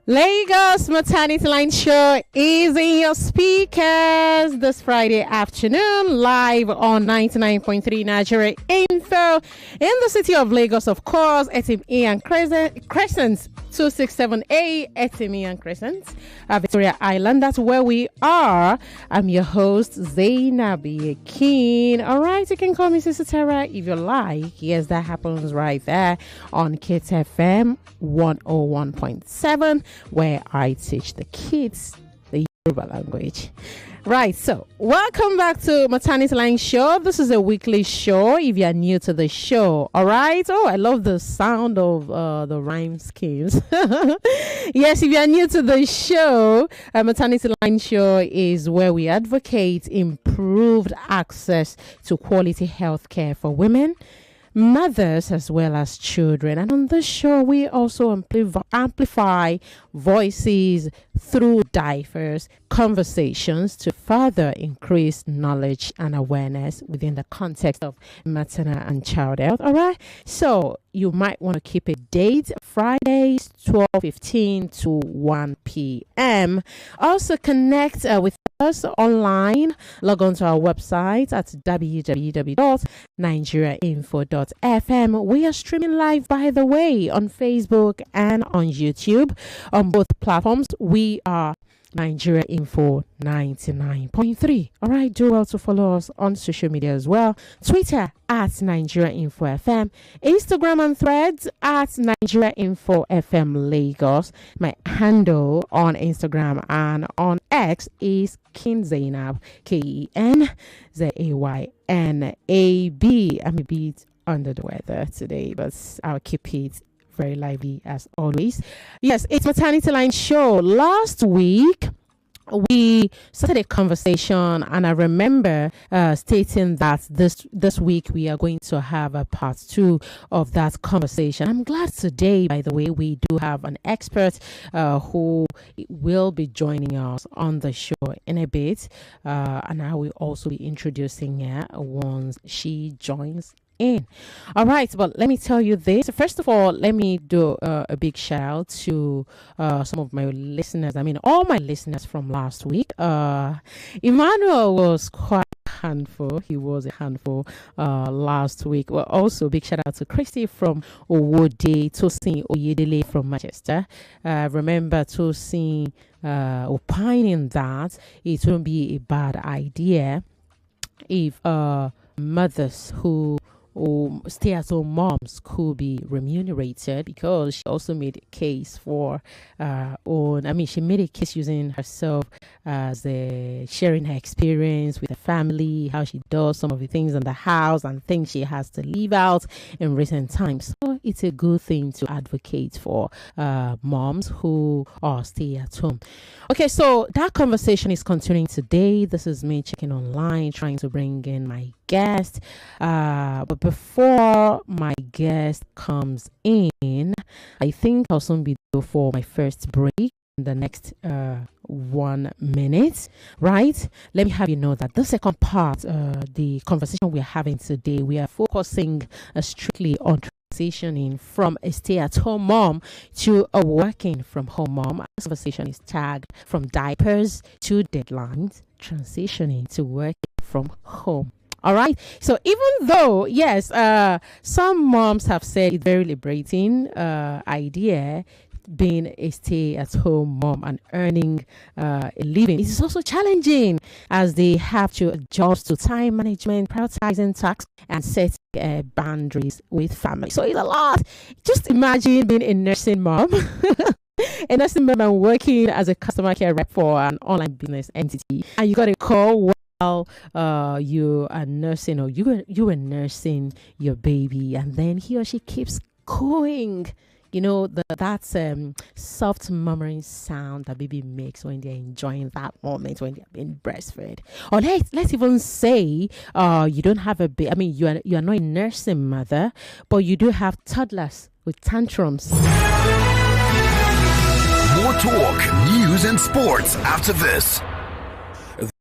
Lagos Maternity Line Show is in your speakers this Friday afternoon, live on 99.3 Nigeria Info in the city of Lagos, of course. Etim E and Crescent 267A, Etim E and Crescent, Victoria Island. That's where we are. I'm your host, Zaynab Keen. All right, you can call me Sister Tara if you like. Yes, that happens right there on Kids FM 101.7. where I teach the kids the Yoruba language. Right, so welcome back to Maternity Line Show. This is a weekly show if you're new to the show. All right. Oh, I love the sound of the rhyme schemes. Yes, if you're new to the show, Maternity Line Show is where we advocate improved access to quality health care for women, mothers as well as children. And on this show we also amplify voices through diverse conversations to further increase knowledge and awareness within the context of maternal and child health. All right, so you might want to keep a date: Fridays 12:15 to 1 p.m. Also connect with us online. Log on to our website at www.nigeriainfo.fm. We are streaming live, by the way, on Facebook and on YouTube. On both platforms, we are Nigeria Info 99.3. All right, do well to follow us on social media as well. Twitter at Nigeria Info FM, Instagram and Threads at Nigeria Info FM Lagos. My handle on Instagram and on X is King Zaynab, KenZaynab. I'm a bit under the weather today, but I'll keep it very lively as always. Yes, it's Maternity Line Show. Last week we started a conversation, and I remember stating that this week we are going to have a part 2 of that conversation. I'm glad today, by the way, we do have an expert who will be joining us on the show in a bit, and I will also be introducing her once she joins in. All right, but let me tell you this. First of all, let me do a big shout out to some of my listeners. I mean, all my listeners from last week. Emmanuel was quite handful. He was a handful last week. Well, also big shout out to Christy from Owode, Tosin Oyedele from Manchester. Remember Tosin opining that it won't be a bad idea if mothers who stay-at-home moms could be remunerated, because she also made a case for she made a case using herself as sharing her experience with her family, how she does some of the things in the house and things she has to leave out in recent times. So it's a good thing to advocate for moms who are stay-at-home. Okay, so that conversation is continuing today. This is me checking online, trying to bring in my guest. But before my guest comes in, I think I'll soon be due for my first break in the next 1 minute, right? Let me have you know that the second part, the conversation we're having today, we are focusing strictly on transitioning from a stay-at-home mom to a working from home mom. This conversation is tagged From Diapers to Deadlines, transitioning to working from home. All right. So even though, yes, some moms have said it's very liberating idea being a stay-at-home mom and earning a living, it is also challenging as they have to adjust to time management, prioritizing tasks, and setting boundaries with family. So it's a lot. Just imagine being a nursing mom. A nursing mom and working as a customer care rep for an online business entity, and you got a call while you are nursing, or you were nursing your baby, and then he or she keeps cooing. You know, that soft murmuring sound that baby makes when they're enjoying that moment when they're being breastfed. Or let's even say you don't have a baby. I mean, you are not a nursing mother, but you do have toddlers with tantrums. More talk, news, and sports after this.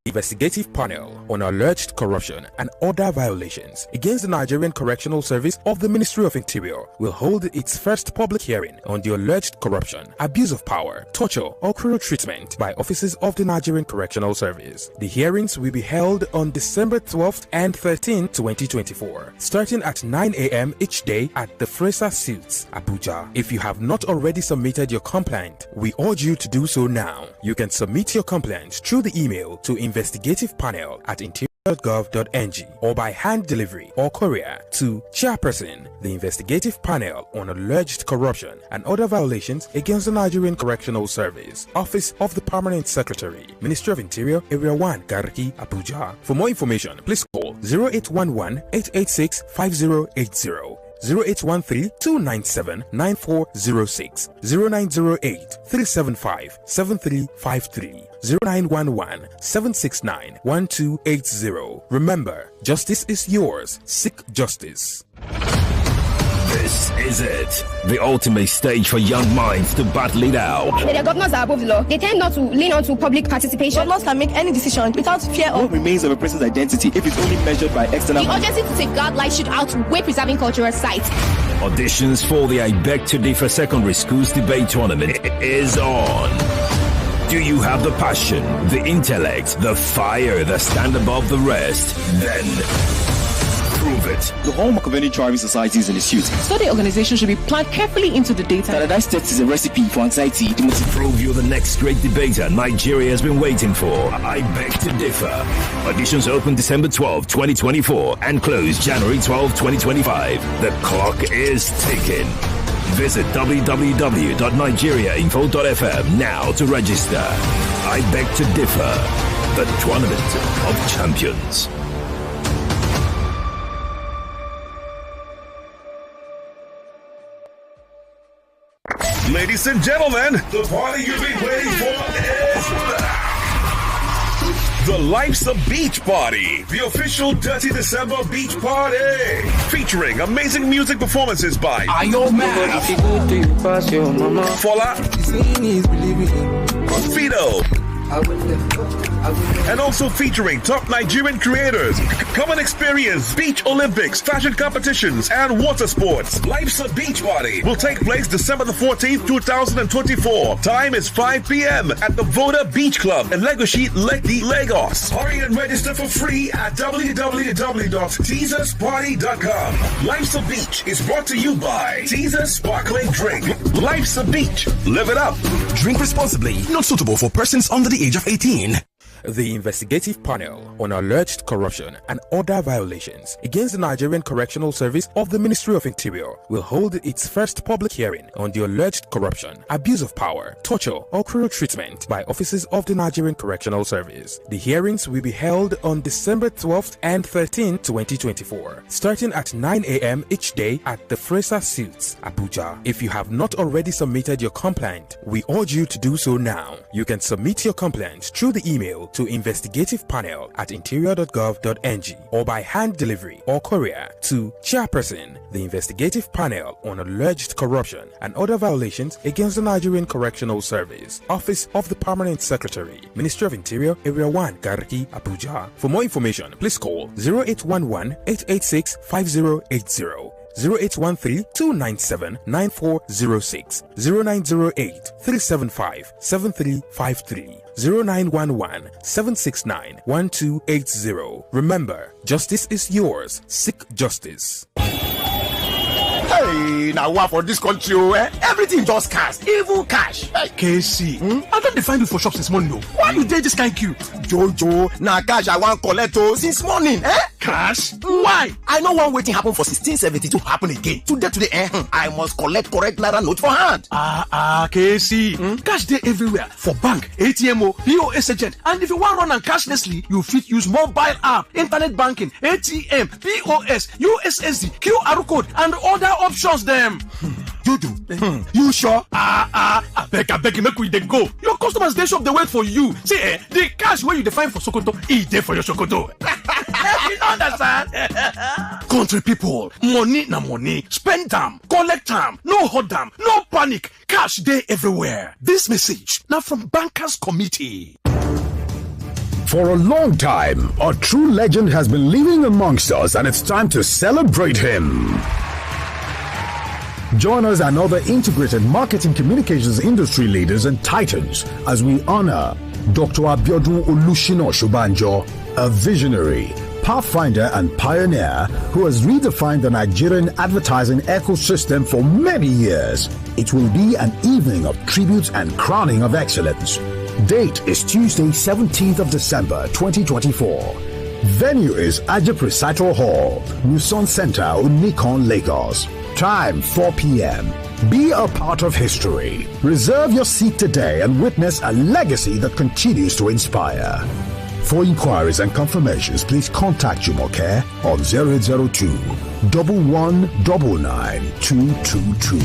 Investigative panel on alleged corruption and other violations against the Nigerian Correctional Service of the Ministry of Interior will hold its first public hearing on the alleged corruption, abuse of power, torture, or cruel treatment by officers of the Nigerian Correctional Service. The hearings will be held on December 12th and 13th, 2024, starting at 9 a.m. each day at the Fraser Suites, Abuja. If you have not already submitted your complaint, we urge you to do so now. You can submit your complaint through the email to investigative.panel@interior.gov.ng or by hand delivery or courier to Chairperson, the Investigative Panel on Alleged Corruption and Other Violations against the Nigerian Correctional Service, Office of the Permanent Secretary, Ministry of Interior, Area 1, Garki, Abuja. For more information, please call 0811-886-5080. 0813-297-9406, 0908-375-7353, 0911-769-1280. Remember, justice is yours. Seek justice. This is it. The ultimate stage for young minds to battle it out. The governors are above the law. They tend not to lean on to public participation. Governors can make any decision without fear of... What remains of a person's identity if it's only measured by external... The urgency to safeguard life should outweigh preserving cultural sites. Auditions for the I Beg to Differ Secondary Schools Debate Tournament is on. Do you have the passion, the intellect, the fire that stand above the rest? Then... prove it. The hallmark of any thriving society is an institute. Study organization should be planned carefully into the data. Standardized tests is a recipe for anxiety. Prove you're the next great debater Nigeria has been waiting for. I Beg to Differ. Auditions open December 12, 2024 and close January 12, 2025. The clock is ticking. Visit www.nigeriainfo.fm now to register. I Beg to Differ. The Tournament of Champions. Ladies and gentlemen, the party you've been waiting for is back. The Life's a Beach Party, the official Dirty December beach party, featuring amazing music performances by Ayoman, Fola, Fido, and also featuring top Nigerian creators. Come and experience Beach Olympics, fashion competitions, and water sports. Life's a Beach Party will take place December the 14th, 2024. Time is 5 p.m. at the Voda Beach Club in Legoshi, Lekki, Lagos. Hurry and register for free at www.teasersparty.com. Life's a Beach is brought to you by Teaser Sparkling Drink. Life's a Beach. Live it up. Drink responsibly. Not suitable for persons under the age of 18. The Investigative Panel on Alleged Corruption and Other Violations against the Nigerian Correctional Service of the Ministry of Interior will hold its first public hearing on the alleged corruption, abuse of power, torture, or cruel treatment by officers of the Nigerian Correctional Service. The hearings will be held on December 12th and 13th, 2024, starting at 9 a.m. each day at the Fraser Suites, Abuja. If you have not already submitted your complaint, we urge you to do so now. You can submit your complaint through the email to investigative.panel@interior.gov.ng or by hand delivery or courier to Chairperson, the Investigative Panel on Alleged Corruption and Other Violations against the Nigerian Correctional Service, Office of the Permanent Secretary, Ministry of Interior, Area 1, Garki, Abuja. For more information, please call 0811-886-5080. 0813-297-9406, 0908-375-7353, 0911-769-1280. Remember, justice is yours. Seek justice. Hey, now what for this country? Everything just cash, even cash. Hey, KC, I don't find you for shops this morning. Why you dey this kind queue? Jojo, now cash I want collect since morning. Cash? Why? I know one waiting happen for 1672 happen again. Today, I must collect correct Naira note for hand. KC, cash dey everywhere for bank, ATM, POS agent, and if you want run and cashlessly, you fit use mobile app, internet banking, ATM, POS, USSD, QR code, and other options them. Jojo, you sure? I beg, make we dey go. Your customers dey shop dey wait for you. See, the cash where you define for Sokoto, dey for your Sokoto. You understand? Country people, money na money. Spend them, collect them, no hold them, no panic. Cash dey everywhere. This message now from Bankers Committee. For a long time, a true legend has been living amongst us, and it's time to celebrate him. Join us and other integrated marketing communications industry leaders and titans as we honor Dr. Abiodun Olushino Shubanjo, a visionary, pathfinder and pioneer who has redefined the Nigerian advertising ecosystem for many years. It will be an evening of tributes and crowning of excellence. Date is Tuesday, 17th of December, 2024. Venue is Ajip Recital Hall, Muson Center, Unikon, Lagos. Time 4 p.m. Be a part of history. Reserve your seat today and witness a legacy that continues to inspire. For inquiries and confirmations, please contact Jumoke on 0802 1199 222.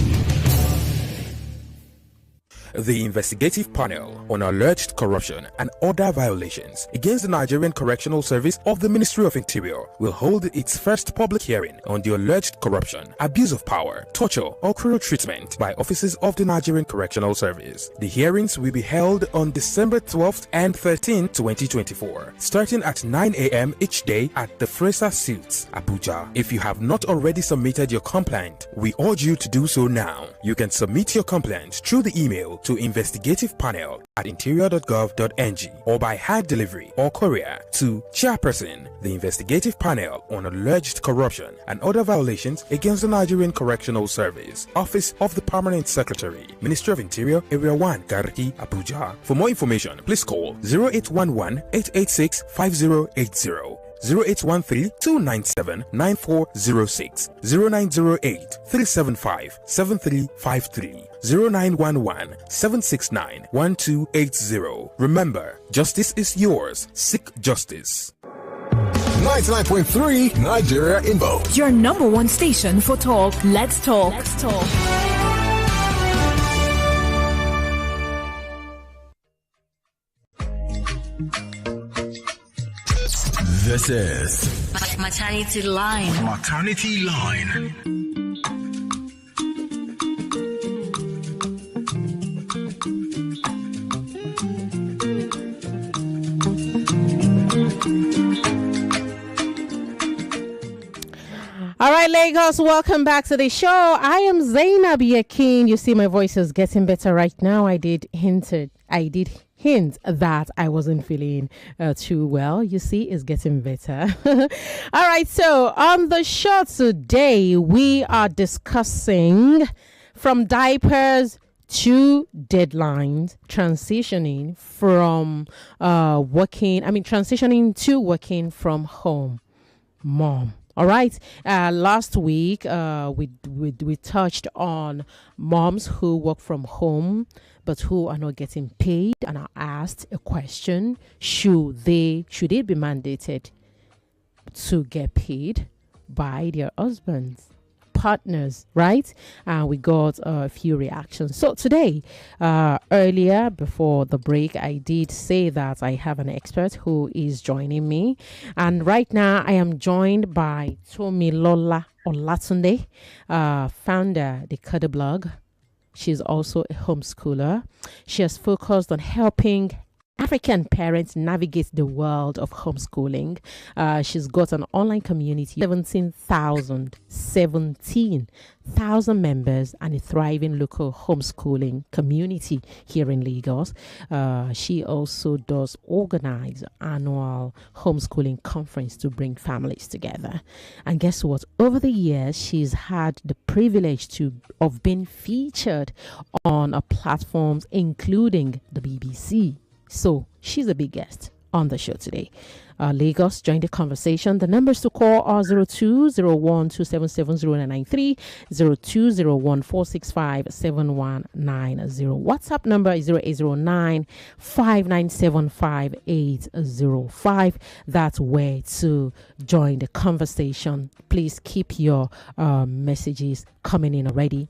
The investigative panel on alleged corruption and other violations against the Nigerian Correctional Service of the Ministry of Interior will hold its first public hearing on the alleged corruption, abuse of power, torture, or cruel treatment by officers of the Nigerian Correctional Service. The hearings will be held on December 12th and 13th, 2024, starting at 9 a.m. each day at the Fraser Suites, Abuja. If you have not already submitted your complaint, we urge you to do so now. You can submit your complaint through the email to investigativepanel@interior.gov.ng or by hand delivery or courier to Chairperson, the Investigative Panel on Alleged Corruption and Other Violations against the Nigerian Correctional Service, Office of the Permanent Secretary, Ministry of Interior, Area 1, Garki, Abuja. For more information, please call 0811-886-5080. 0813-297-9406, 0908-375-7353, 0911-769-1280. Remember, justice is yours. Seek justice. 99.3 Nigeria Info. Your number one station for talk. Let's talk. This is Maternity Line. Maternity Line. All right, Lagos, welcome back to the show. I am Zaynab Yakin. You see, my voice is getting better right now. I did hint that I wasn't feeling too well. You see, it's getting better. All right, so on the show today, we are discussing from diapers to deadlines, transitioning to working from home, mom. All right. Last week, we touched on moms who work from home but who are not getting paid, and I asked a question: should they be mandated to get paid by their husbands, partners, right? And we got a few reactions. So today, earlier before the break, I did say that I have an expert who is joining me, and right now I am joined by Tomilola Olatunde, founder the Cuddle blog. She's also a homeschooler. She has focused on helping African parents navigate the world of homeschooling. She's got an online community, 17,000 members, and a thriving local homeschooling community here in Lagos. She also does organize annual homeschooling conference to bring families together. And guess what? Over the years, she's had the privilege of being featured on platforms including the BBC. So she's a big guest on the show today. Lagos, join the conversation. The numbers to call are 0201-277-0993, 0201-465-7190. WhatsApp number is 0809-597-5805. That's where to join the conversation. Please keep your messages coming in already.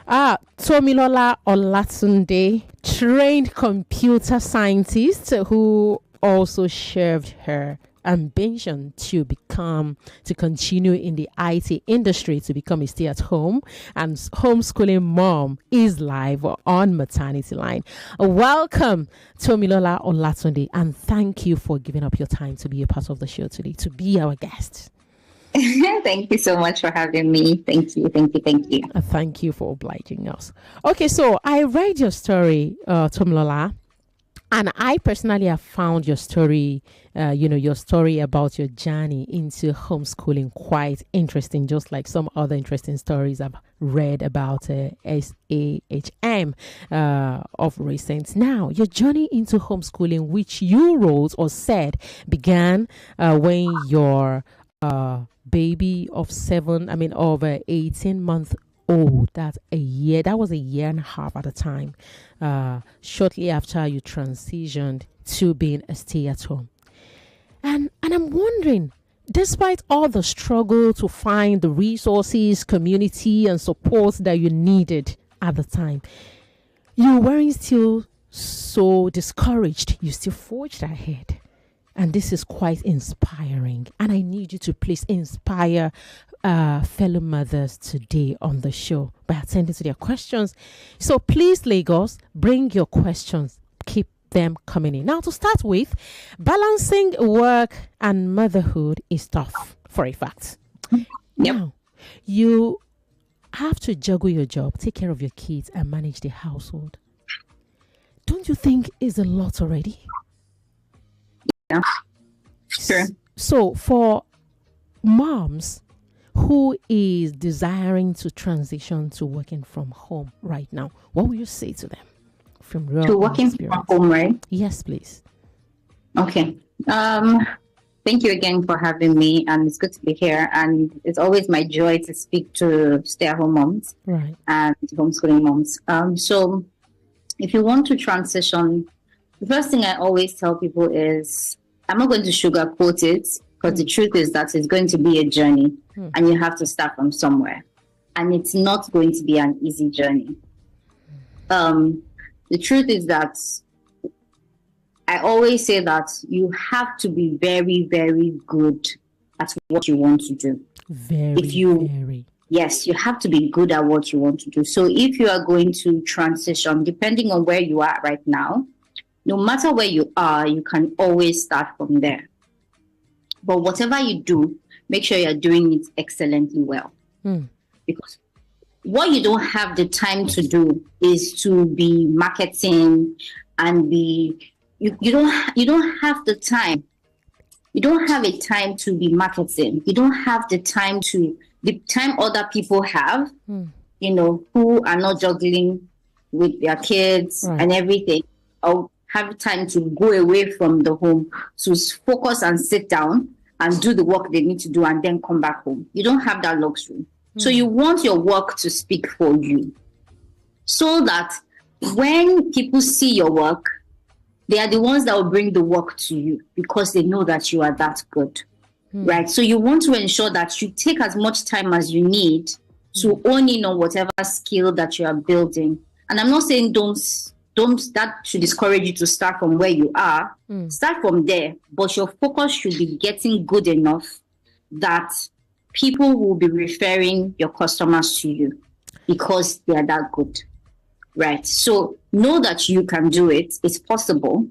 Tomilola Olatunde, trained computer scientist who also served her ambition to continue in the IT industry, to become a stay-at-home and homeschooling mom, is live on Maternity Line. Welcome, Tomilola Olatunde, and thank you for giving up your time to be a part of the show today, to be our guest. Thank you so much for having me. Thank you. Thank you for obliging us. Okay, so I read your story, Tomilola, and I personally have found your story, your story about your journey into homeschooling quite interesting, just like some other interesting stories I've read about SAHM of recent. Now, your journey into homeschooling, which you wrote or said began when your baby of 18-month old, that was a year and a half at the time, shortly after you transitioned to being a stay-at-home. And I'm wondering, despite all the struggle to find the resources, community and support that you needed at the time, you weren't still so discouraged. You still forged ahead. And this is quite inspiring. And I need you to please inspire fellow mothers today on the show by attending to their questions. So please, Lagos, bring your questions. Keep them coming in. Now, to start with, balancing work and motherhood is tough, for a fact. Yep. Now, you have to juggle your job, take care of your kids, and manage the household. Don't you think it's a lot already? Yeah, sure. So for moms who is desiring to transition to working from home right now, what will you say to them from your to working experience? From home, right? Yes, please. Okay. Thank you again for having me, and it's good to be here. And it's always my joy to speak to stay-at-home moms, right, and homeschooling moms. So if you want to transition, the first thing I always tell people is, I'm not going to sugarcoat it, because the truth is that it's going to be a journey, and you have to start from somewhere. And it's not going to be an easy journey. The truth is that I always say that you have to be very, very good at what you want to do. Yes, you have to be good at what you want to do. So if you are going to transition, depending on where you are right now, no matter where you are, you can always start from there. But whatever you do, make sure you're doing it excellently well. Because what you don't have the time to do is to be marketing and you don't have the time. You don't have a time to be marketing. You don't have the time other people have, who are not juggling with their kids and everything, or have time to go away from the home to focus and sit down and do the work they need to do and then come back home. You don't have that luxury. So you want your work to speak for you, so that when people see your work, they are the ones that will bring the work to you because they know that you are that good, right? So you want to ensure that you take as much time as you need to own in on whatever skill that you are building. And I'm not saying don't that should discourage you to start from where you are. Start from there, but your focus should be getting good enough that people will be referring your customers to you because they are that good, right? So know that you can do it. It's possible.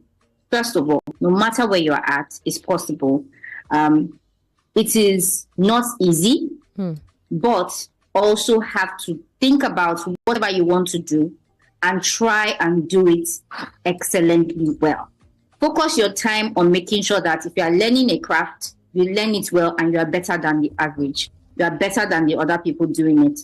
First of all, no matter where you are at, it's possible. It is not easy, but also have to think about whatever you want to do and try and do it excellently well. Focus your time on making sure that if you are learning a craft, you learn it well and you are better than the average. You are better than the other people doing it.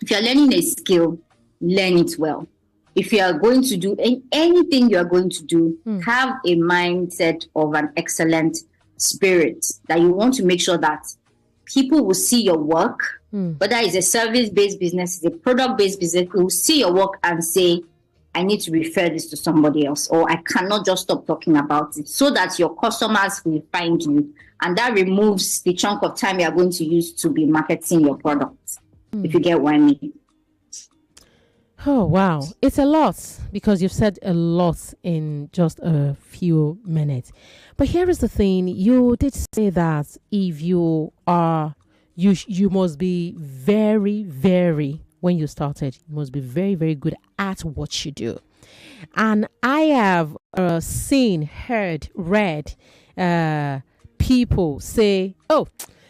If you are learning a skill, learn it well. If you are going to do anything you are going to do, have a mindset of an excellent spirit, that you want to make sure that people will see your work, whether it's a service-based business, it's a product-based business, will see your work and say, I need to refer this to somebody else, or I cannot just stop talking about it, so that your customers will find you. And that removes the chunk of time you are going to use to be marketing your product, if you get what I mean. Oh, wow. It's a lot because you've said a lot in just a few minutes. But here is the thing. You did say that if you are, you must be very, very, when you started, you must be very, very good at what you do. And I have seen, heard, read people say, oh,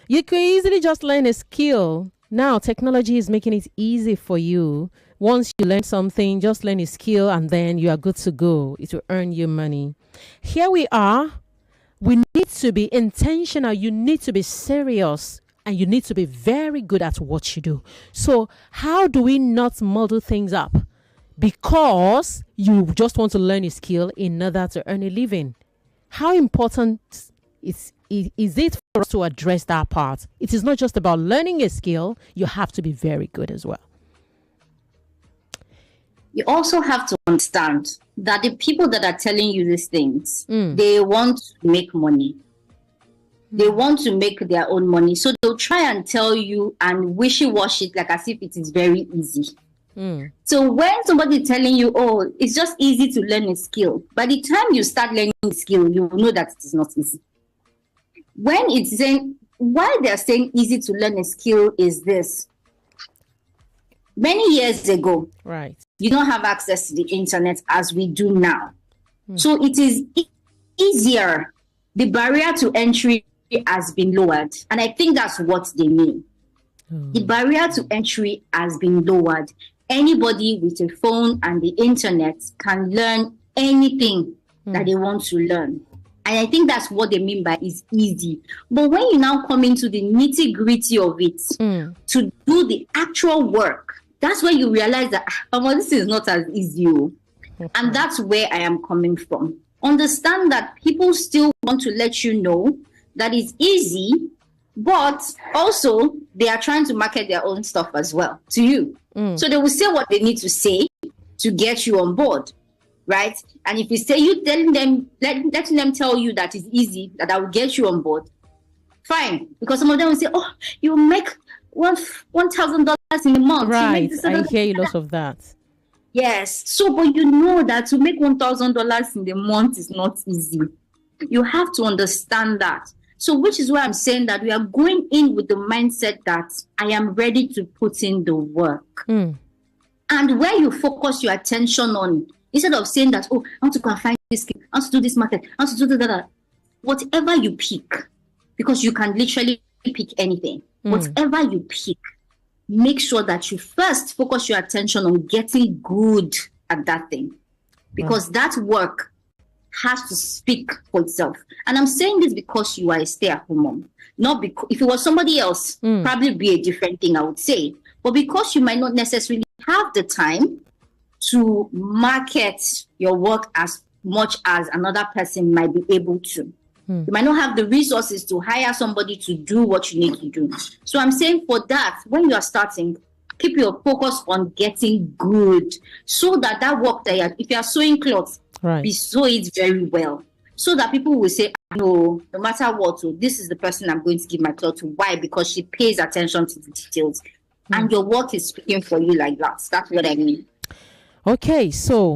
you can easily just learn a skill. Now, technology is making it easy for you. Once you learn something, just learn a skill and then you are good to go. It will earn you money. Here we are. We need to be intentional. You need to be serious and you need to be very good at what you do. So how do we not muddle things up? Because you just want to learn a skill in order to earn a living. How important is it for us to address that part? It is not just about learning a skill. You have to be very good as well. You also have to understand that the people that are telling you these things, they want to make money. They want to make their own money. So they'll try and tell you and wishy-washy it like as if it is very easy. So when somebody is telling you, oh, it's just easy to learn a skill, by the time you start learning a skill, you know that it is not easy. When it's saying, why they're saying easy to learn a skill is this. Many years ago, right, you don't have access to the internet as we do now. So it is easier. The barrier to entry has been lowered. And I think that's what they mean. The barrier to entry has been lowered. Anybody with a phone and the internet can learn anything that they want to learn. And I think that's what they mean by is easy. But when you now come into the nitty-gritty of it, to do the actual work, that's where you realize that this is not as easy. And that's where I am coming from. Understand that people still want to let you know that it's easy, but also they are trying to market their own stuff as well to you. So they will say what they need to say to get you on board, right? And if you say you telling them, letting them tell you that it's easy, that I will get you on board, fine. Because some of them will say, oh, you make $1,000 in a month. Right, I hear a lot of that. Yes. So, but you know that to make $1,000 in a month is not easy. You have to understand that. So, which is why I'm saying that we are going in with the mindset that I am ready to put in the work. And where you focus your attention on, instead of saying that, oh, I want to go and find this skill, I want to do this market, I want to do that, whatever you pick, because you can literally pick anything. Whatever you pick, make sure that you first focus your attention on getting good at that thing. Because that work has to speak for itself. And I'm saying this because you are a stay-at-home mom. Not because if it was somebody else, probably be a different thing, I would say. But because you might not necessarily have the time to market your work as much as another person might be able to. You might not have the resources to hire somebody to do what you need to do. So I'm saying for that, when you are starting, keep your focus on getting good so that work that if you are sewing clothes, be sew it very well. So that people will say, no matter what, this is the person I'm going to give my clothes to. Why? Because she pays attention to the details. And your work is speaking for you like that. That's what I mean. Okay, so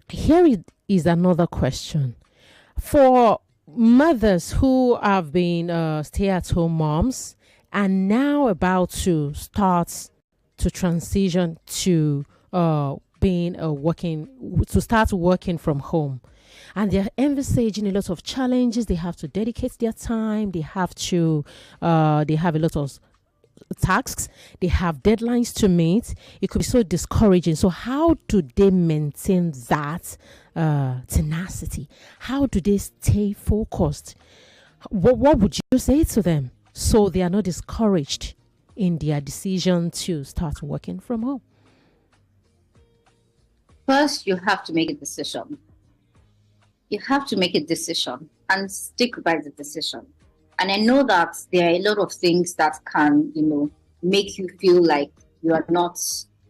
here is another question. For mothers who have been stay-at-home moms and now about to start to transition to start working from home, and they're envisaging a lot of challenges. They have to dedicate their time. They have a lot of tasks. They have deadlines to meet. It could be so discouraging. So how do they maintain that tenacity? How do they stay focused? What would you say to them so they are not discouraged in their decision to start working from home? First, you have to make a decision. You have to make a decision and stick by the decision. And I know that there are a lot of things that can, make you feel like you are not,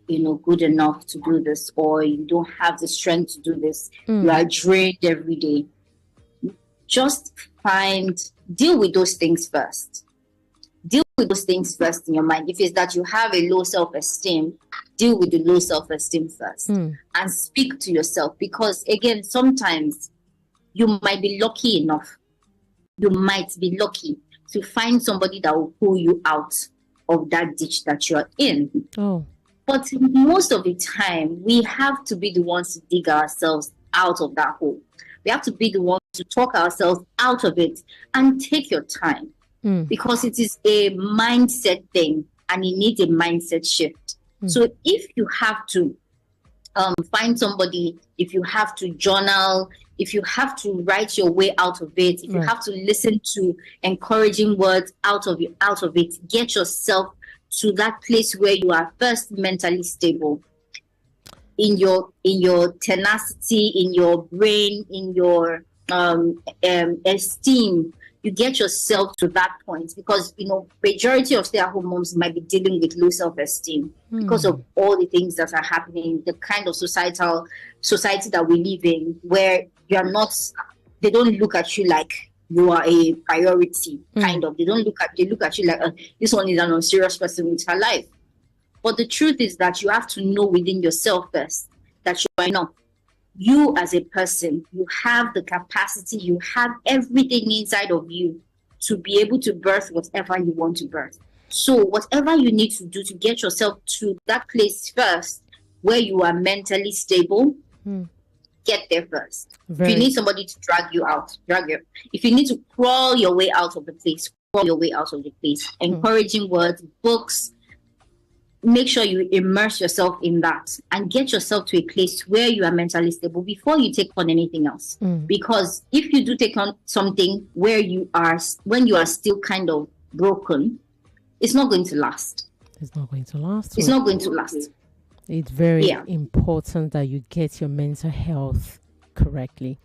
good enough to do this, or you don't have the strength to do this. You are drained every day. Just deal with those things first. Deal with those things first in your mind. If it's that you have a low self-esteem, deal with the low self-esteem first and speak to yourself. Because again, sometimes you might be lucky enough. You might be lucky to find somebody that will pull you out of that ditch that you're in. But most of the time, we have to be the ones to dig ourselves out of that hole. We have to be the ones to talk ourselves out of it, and take your time, because it is a mindset thing and it needs a mindset shift. So if you have to find somebody, if you have to journal, if you have to write your way out of it, if you have to listen to encouraging words out of it, get yourself to that place where you are first mentally stable in your tenacity, in your brain, in your esteem. You get yourself to that point, because majority of stay-at-home moms might be dealing with low self-esteem because of all the things that are happening, the kind of society that we live in, where they don't look at you like you are a priority, kind of. They look at you like this one is an unserious person with her life. But the truth is that you have to know within yourself first that you are enough. You as a person, you have the capacity, you have everything inside of you to be able to birth whatever you want to birth. So whatever you need to do to get yourself to that place first, where you are mentally stable, get there first. If you need somebody to drag you out, if you need to crawl your way out of the place, crawl your way out of the place. Encouraging words, books. Make sure you immerse yourself in that and get yourself to a place where you are mentally stable before you take on anything else. Because if you do take on something when you are still kind of broken, it's not going to last. It's not going to last. It's very important that you get your mental health correctly.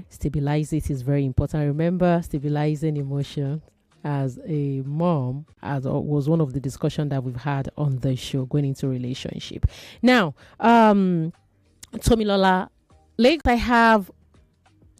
Stabilize it is very important. Remember, stabilizing emotion as a mom was one of the discussion that we've had on the show going into relationship. Now, Tomilola, later I have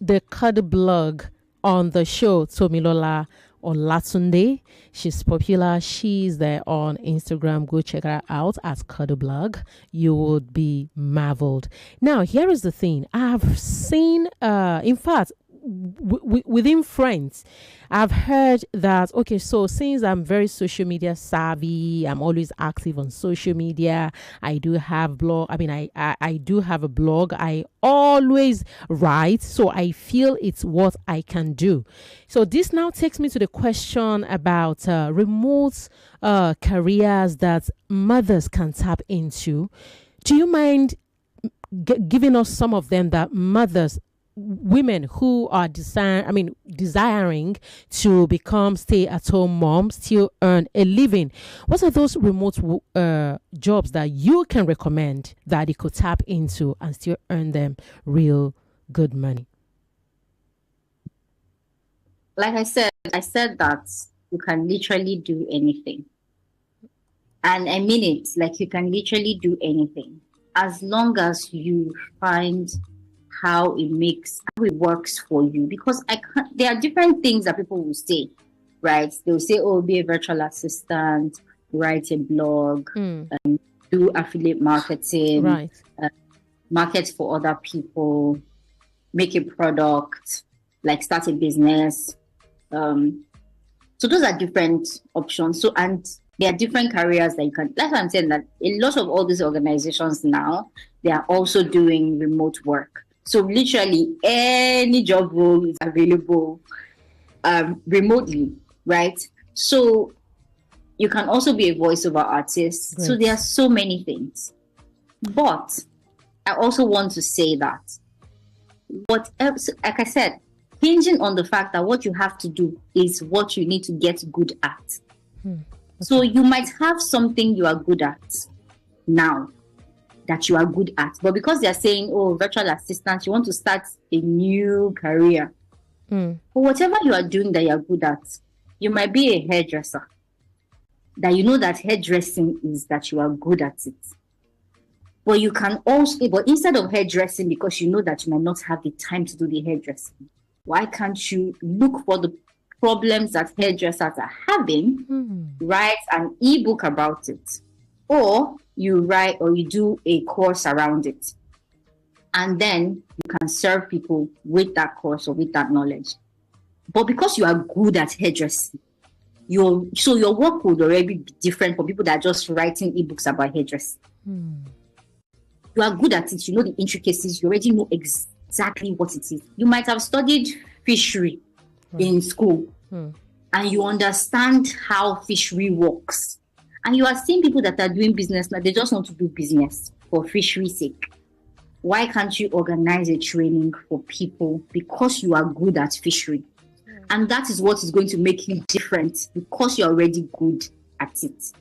the Cuddle blog on the show, Tomilola Olatunde. She's popular. She's there on Instagram. Go check her out at Cuddle blog. You would be marveled. Now, here is the thing. I've seen, in fact, within friends, I've heard that, okay, so since I'm very social media savvy, I'm always active on social media, I do have I do have a blog, I always write, so I feel it's what I can do. So this now takes me to the question about remote careers that mothers can tap into. Do you mind giving us some of them that women who are desiring to become stay-at-home moms, still earn a living? What are those remote jobs that you can recommend that they could tap into and still earn them real good money? Like I said that you can literally do anything. And I mean it, like you can literally do anything. As long as you find how it works for you. Because there are different things that people will say, right? They'll say, oh, be a virtual assistant, write a blog, do affiliate marketing, market for other people, make a product, like start a business. So those are different options. So, and there are different careers that you can, that's what I'm saying, that a lot of all these organizations now, they are also doing remote work. So literally any job role is available remotely, right? So you can also be a voiceover artist. Great. So there are so many things. But I also want to say that whatever, like I said, hinging on the fact that what you have to do is what you need to get good at. Okay. So you might have something you are good at now, that you are good at, but because they're saying, oh, virtual assistant, you want to start a new career. But whatever you are doing that you're good at, you might be a hairdresser, that you know that hairdressing is that you are good at it. But you can also, but instead of hairdressing, because you know that you might not have the time to do the hairdressing, why can't you look for the problems that hairdressers are having, write an ebook about it, or you write or you do a course around it, and then you can serve people with that course or with that knowledge. But because you are good at hairdressing, your work would already be different from people that are just writing ebooks about hairdressing. You are good at it, you know the intricacies, you already know exactly what it is. You might have studied fishery in school, and you understand how fishery works. And you are seeing people that are doing business now, they just want to do business for fishery's sake. Why can't you organize a training for people because you are good at fishery? And that is what is going to make you different, because you're already good at it.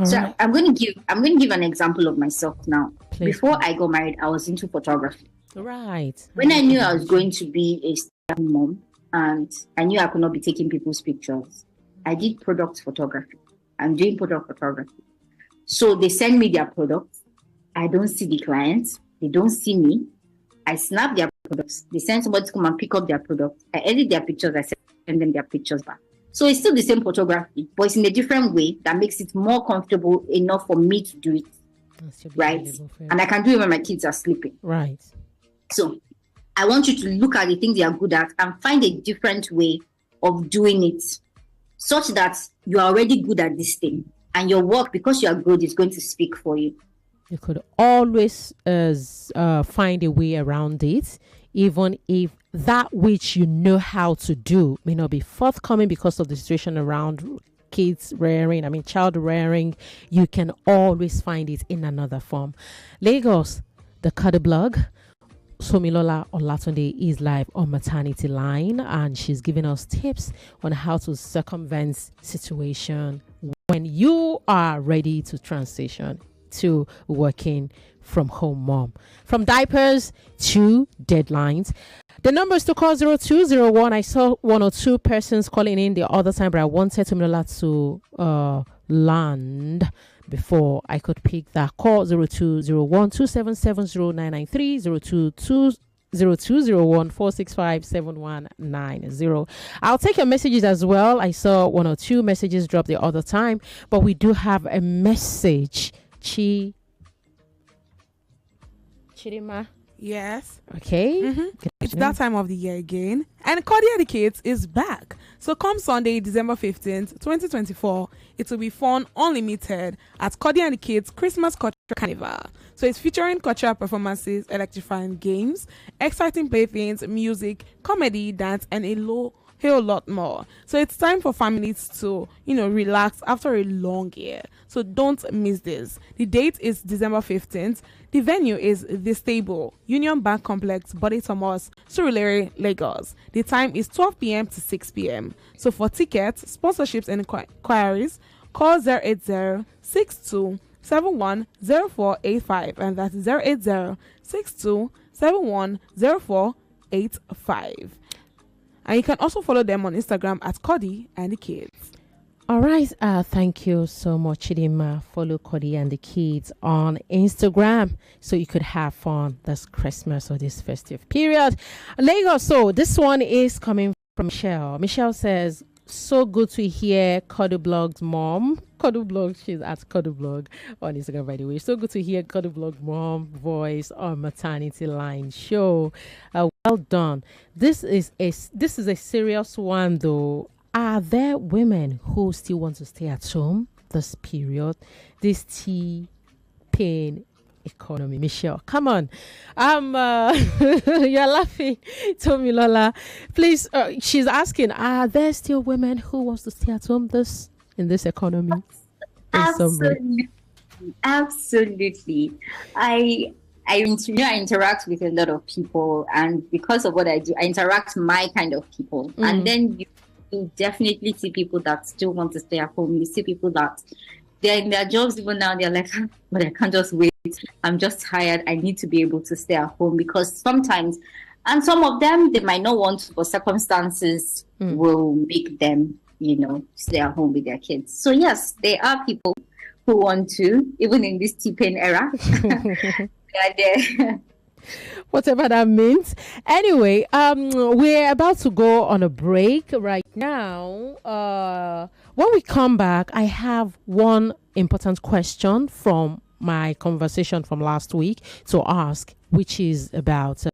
So I'm going to give an example of myself now. Please. Before I got married, I was into photography. Right. When I knew I was going to be a stay-at-home mom and I knew I could not be taking people's pictures, I did product photography. I'm doing product photography. So they send me their products. I don't see the clients. They don't see me. I snap their products. They send somebody to come and pick up their products. I edit their pictures. I send them their pictures back. So it's still the same photography, but it's in a different way that makes it more comfortable enough for me to do it. Right? And I can do it when my kids are sleeping. Right. So I want you to look at the things you are good at and find a different way of doing it, such that you are already good at this thing. And your work, because you are good, is going to speak for you. You could always find a way around it, even if that which you know how to do may not be forthcoming because of the situation around child rearing. You can always find it in another form. Lagos, the Cuddle blog. Tomilola Olatunde is live on Maternity Line, and she's giving us tips on how to circumvent situation when you are ready to transition to working from home mom. From diapers to deadlines. The number is to call 0201. I saw 1 or 2 persons calling in the other time, but I wanted Tomilola to land before I could pick that call. 0201 2770993 0201 465 7190. I'll take your messages as well. I saw 1 or 2 messages drop the other time, but we do have a message. Chidima. Yes. Okay. It's that time of the year again. And Cuddle Educates is back. So come Sunday, December 15th, 2024, it will be fun unlimited at Cuddle Educates Christmas Culture Carnival. So it's featuring cultural performances, electrifying games, exciting playthings, music, comedy, dance, and a whole lot more. So it's time for families to, relax after a long year. So don't miss this. The date is December 15th. The venue is The Stable, Union Bank Complex, Body Thomas, Surulere, Lagos. The time is 12 p.m. to 6 p.m. So for tickets, sponsorships, and inquiries, call 080-6271-0485, and that's 080-6271-0485. And you can also follow them on Instagram at Cuddle and the Kids. All right. Thank you so much, Chidima. Follow Cuddle and the Kids on Instagram so you could have fun this Christmas or this festive period. Lagos. So this one is coming from Michelle. Michelle says, so good to hear Cuddle Blog's mom. Cuddle Blog, she's at Cuddle Blog on Instagram, by the way. So good to hear Cuddle Blog mom voice on Maternity Line show. Well done. This is a serious one, though. Are there women who still want to stay at home this period? This T-pain economy. Michelle, come on. You're laughing, Tomilola. Please, she's asking, are there still women who wants to stay at home in this economy? Absolutely. I interact with a lot of people, and because of what I do, I interact with my kind of people. And then you definitely see people that still want to stay at home. You see people that they're in their jobs even now, they're like, but I can't just wait. I'm just tired. I need to be able to stay at home, because sometimes, and some of them, they might not want to, but circumstances will make them, stay at home with their kids. So yes, there are people who want to, even in this T-pain era, they are there. whatever that means. Anyway, we're about to go on a break right now. When we come back, I have one important question from my conversation from last week to ask, which is about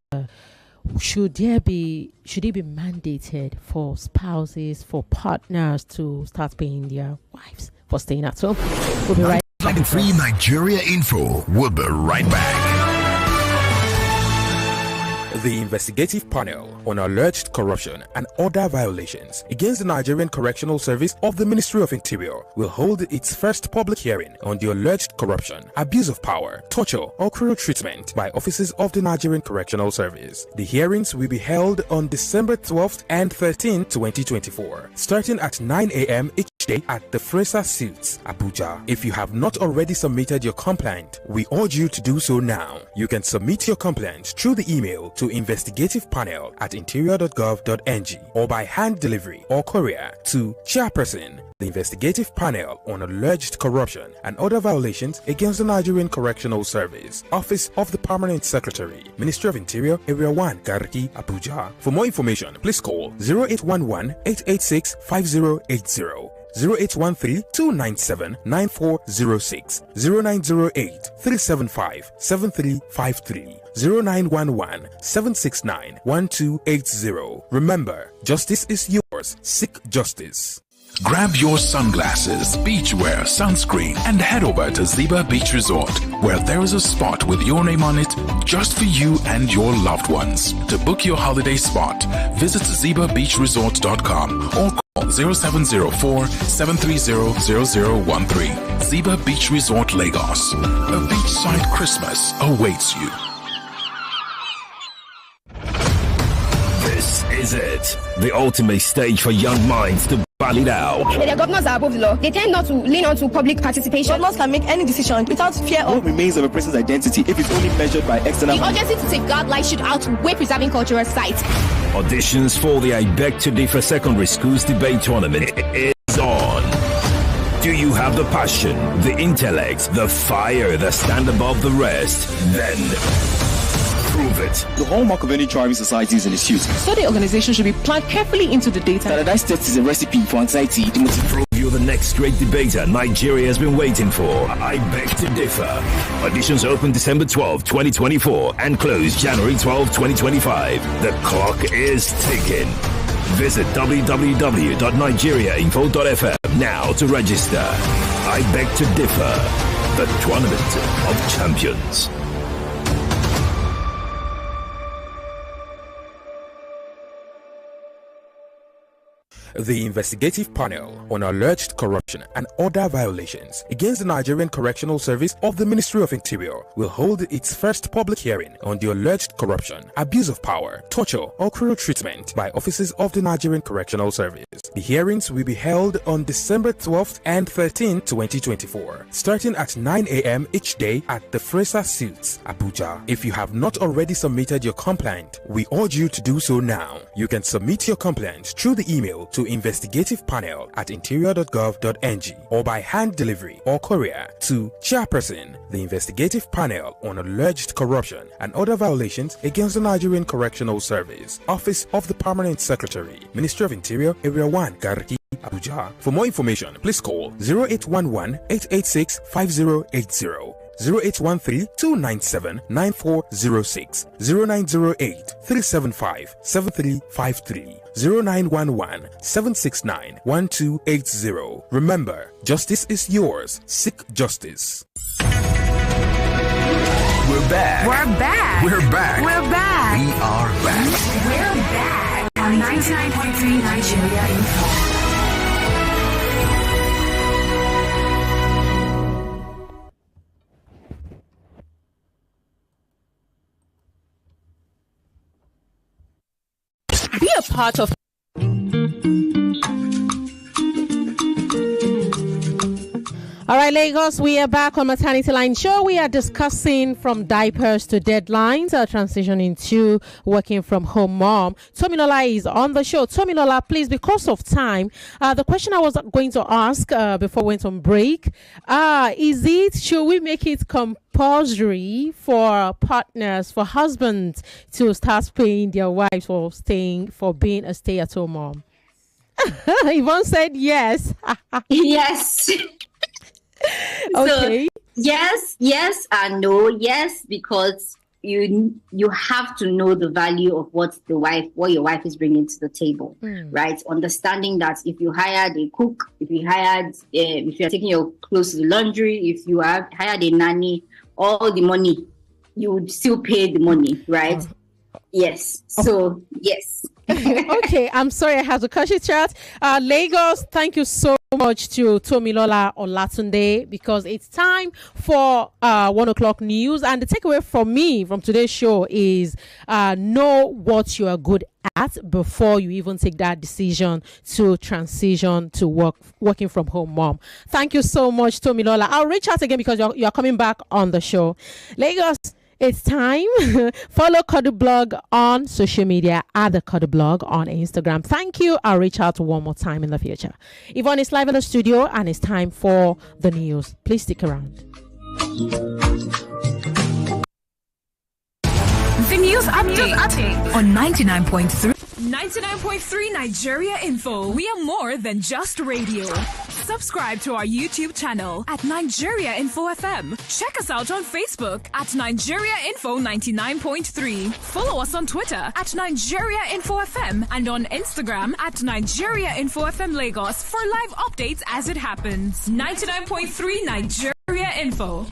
should it be mandated for spouses, for partners to start paying their wives for staying at home? We'll be right back. Free Nigeria Info. We'll be right back. The investigative panel on alleged corruption and other violations against the Nigerian Correctional Service of the Ministry of Interior will hold its first public hearing on the alleged corruption, abuse of power, torture, or cruel treatment by officers of the Nigerian Correctional Service. The hearings will be held on December 12th and 13th, 2024, starting at 9 a.m. each day at the Fresa Suites, Abuja. If you have not already submitted your complaint, we urge you to do so now. You can submit your complaint through the email to investigativepanel@interior.gov.ng or by hand delivery or courier to Chairperson, the Investigative Panel on Alleged Corruption and Other Violations against the Nigerian Correctional Service, Office of the Permanent Secretary, Ministry of Interior, Area 1, Garki, Abuja. For more information, please call 0811-886-5080. 0813-297-9406, 0908-375-7353, 0911-769-1280. Remember, justice is yours. Seek justice. Grab your sunglasses, beachwear, sunscreen, and head over to Ziba Beach Resort, where there is a spot with your name on it just for you and your loved ones. To book your holiday spot, visit zibabeachresort.com or call 0704-730-0013. Ziba Beach Resort, Lagos. A beachside Christmas awaits you. This is it. The ultimate stage for young minds to ball it out. The governors are above the law. They tend not to lean on to public participation. Governors can make any decision without fear of what remains of a person's identity if it's only measured by external. The urgency to safeguard life should outweigh preserving cultural sites. Auditions for the I Beg to Differ Secondary Schools Debate Tournament is on. Do you have the passion, the intellect, the fire that stand above the rest? Then prove it. The hallmark of any thriving society is an excuse. So the organization should be planned carefully into the data. Standardized test is a recipe for anxiety. Prove you're the next great debater Nigeria has been waiting for. I Beg to Differ. Auditions open December 12, 2024 and close January 12, 2025. The clock is ticking. Visit www.nigeriainfo.fm now to register. I Beg to Differ. The Tournament of Champions. The investigative panel on alleged corruption and other violations against the Nigerian Correctional Service of the Ministry of Interior will hold its first public hearing on the alleged corruption, abuse of power, torture, or cruel treatment by officers of the Nigerian Correctional Service. The hearings will be held on December 12th and 13th, 2024, starting at 9 a.m. each day at the Fresa Suites, Abuja. If you have not already submitted your complaint, we urge you to do so now. You can submit your complaint through the email to investigative.panel@interior.gov.ng or by hand delivery or courier to Chairperson, the Investigative Panel on Alleged Corruption and Other Violations against the Nigerian Correctional Service, Office of the Permanent Secretary, Ministry of Interior, Area 1, Garki, Abuja. For more information, please call 0811-886-5080. 0813-297-9406, 0908-375-7353, 0911-769-1280. Remember, justice is yours. Seek justice. We're back. We're back. We're back. We're back. We are back. We're back on 99.3 Nigeria Info. Be a part of. All right, Lagos, we are back on Maternity Line Show. We are discussing from diapers to deadlines, transitioning to working from home mom. Tomilola is on the show. Tomilola, please, because of time, the question I was going to ask before we went on break, should we make it compulsory for partners, for husbands to start paying their wives for being a stay-at-home mom? Yvonne said yes. Yes. Okay. So, yes and no. Yes, because you have to know the value of what your wife is bringing to the table, right? Understanding that if you hired a cook, if you are taking your clothes to the laundry, if you have hired a nanny, all the money, you would still pay the money, right? Yes. So yes. Okay, I'm sorry I have to cut you short. Lagos, thank you so much to Tomilola Olatunde, because it's time for 1 o'clock news. And the takeaway from me from today's show is know what you are good at before you even take that decision to transition to working from home mom. Thank you so much, Tomilola. I'll reach out again because you're coming back on the show. Lagos, it's time. Follow Cuddle Blog on social media at the Cuddle Blog on Instagram. Thank you. I'll reach out one more time in the future. Yvonne is live in the studio and it's time for the news. Please stick around. The news update on 99.3. 99.3 Nigeria Info. We are more than just radio. Subscribe to our YouTube channel at Nigeria Info FM. Check us out on Facebook at Nigeria Info 99.3. Follow us on Twitter at Nigeria Info FM and on Instagram at Nigeria Info FM Lagos for live updates as it happens. 99.3 Nigeria Info.